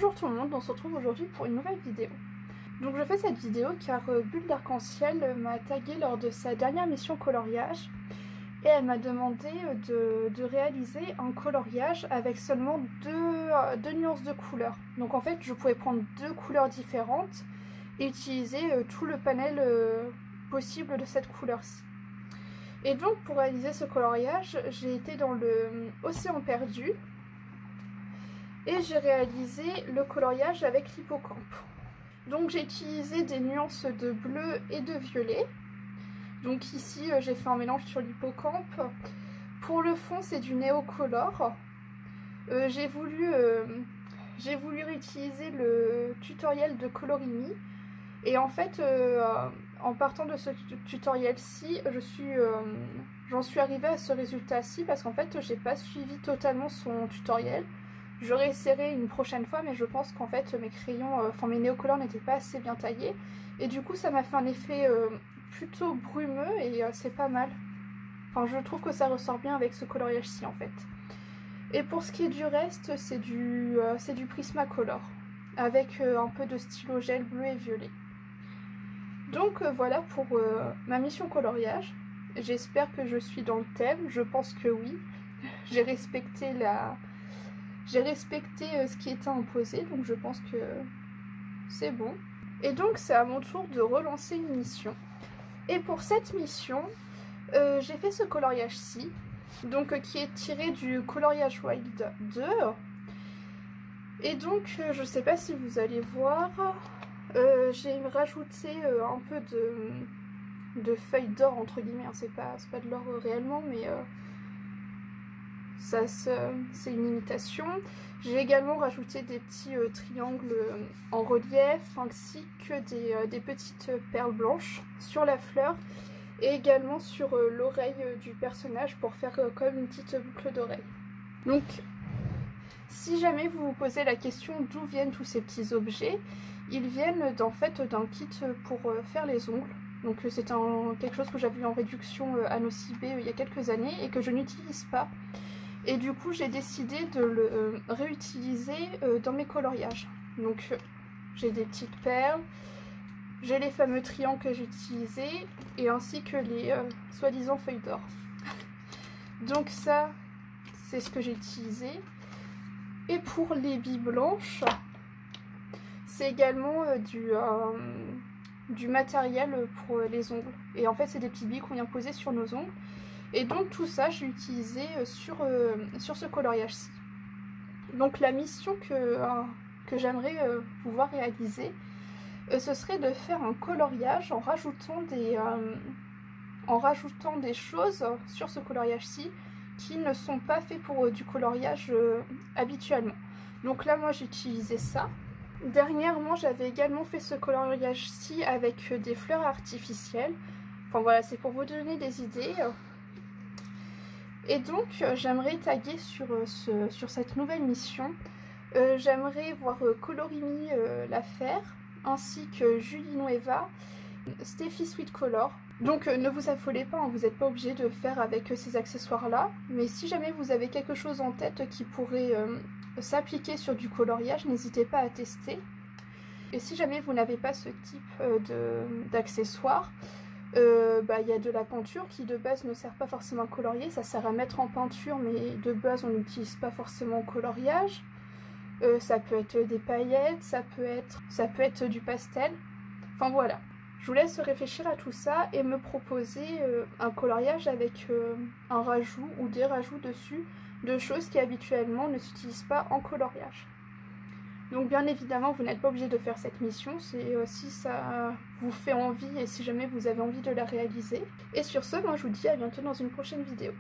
Bonjour tout le monde, on se retrouve aujourd'hui pour une nouvelle vidéo. Donc je fais cette vidéo car Bulle d'Arc-en-Ciel m'a tagué lors de sa dernière mission coloriage et elle m'a demandé de réaliser un coloriage avec seulement deux nuances de couleurs. Donc en fait je pouvais prendre deux couleurs différentes et utiliser tout le panel possible de cette couleur-ci. Et donc pour réaliser ce coloriage, j'ai été dans le Océan Perdu et j'ai réalisé le coloriage avec l'hippocampe. Donc j'ai utilisé des nuances de bleu et de violet. Donc ici j'ai fait un mélange sur l'hippocampe. Pour le fond c'est du néocolor. J'ai voulu réutiliser le tutoriel de Colorini. Et en fait en partant de ce tutoriel-ci, j'en suis arrivée à ce résultat-ci parce qu'en fait j'ai pas suivi totalement son tutoriel. J'aurais essayé une prochaine fois, mais je pense qu'en fait mes crayons, mes néocolores n'étaient pas assez bien taillés. Et du coup ça m'a fait un effet plutôt brumeux et c'est pas mal. Enfin je trouve que ça ressort bien avec ce coloriage-ci en fait. Et pour ce qui est du reste, c'est du Prismacolor, avec un peu de stylo gel bleu et violet. Donc voilà pour ma mission coloriage. J'espère que je suis dans le thème, je pense que oui. J'ai respecté ce qui était imposé, donc je pense que c'est bon. Et donc c'est à mon tour de relancer une mission. Et pour cette mission, j'ai fait ce coloriage-ci, donc qui est tiré du Coloriage Wild 2. Et donc je sais pas si vous allez voir, j'ai rajouté un peu de feuilles d'or entre guillemets, hein. C'est pas de l'or réellement, mais c'est une imitation. J'ai également rajouté des petits triangles en relief ainsi que des petites perles blanches sur la fleur et également sur l'oreille du personnage pour faire comme une petite boucle d'oreille. Donc si jamais vous vous posez la question d'où viennent tous ces petits objets, ils viennent en fait d'un kit pour faire les ongles. Donc c'est quelque chose que j'avais eu en réduction à Nocibé il y a quelques années et que je n'utilise pas. Et du coup j'ai décidé de le réutiliser dans mes coloriages. Donc j'ai des petites perles, j'ai les fameux triangles que j'utilisais et ainsi que les soi-disant feuilles d'or. Donc ça c'est ce que j'ai utilisé. Et pour les billes blanches, c'est également du matériel pour les ongles. Et en fait c'est des petites billes qu'on vient poser sur nos ongles. Et donc tout ça j'ai utilisé sur ce coloriage-ci. Donc la mission que j'aimerais pouvoir réaliser, ce serait de faire un coloriage en rajoutant des choses sur ce coloriage-ci qui ne sont pas faits pour du coloriage habituellement. Donc là moi j'ai utilisé ça. Dernièrement j'avais également fait ce coloriage-ci avec des fleurs artificielles. Enfin voilà, c'est pour vous donner des idées. Et donc j'aimerais taguer sur cette nouvelle mission. J'aimerais voir Colorini la faire, ainsi que Julie Nueva, Steffi Sweet Color. Donc ne vous affolez pas, hein, vous n'êtes pas obligé de faire avec ces accessoires là. Mais si jamais vous avez quelque chose en tête qui pourrait s'appliquer sur du coloriage, n'hésitez pas à tester. Et si jamais vous n'avez pas ce type d'accessoires, y a de la peinture qui de base ne sert pas forcément à colorier, ça sert à mettre en peinture mais de base on n'utilise pas forcément au coloriage. Ça peut être des paillettes, ça peut être du pastel, enfin voilà. Je vous laisse réfléchir à tout ça et me proposer un coloriage avec un rajout ou des rajouts dessus de choses qui habituellement ne s'utilisent pas en coloriage. Donc bien évidemment vous n'êtes pas obligé de faire cette mission, c'est si ça vous fait envie et si jamais vous avez envie de la réaliser. Et sur ce, moi je vous dis à bientôt dans une prochaine vidéo.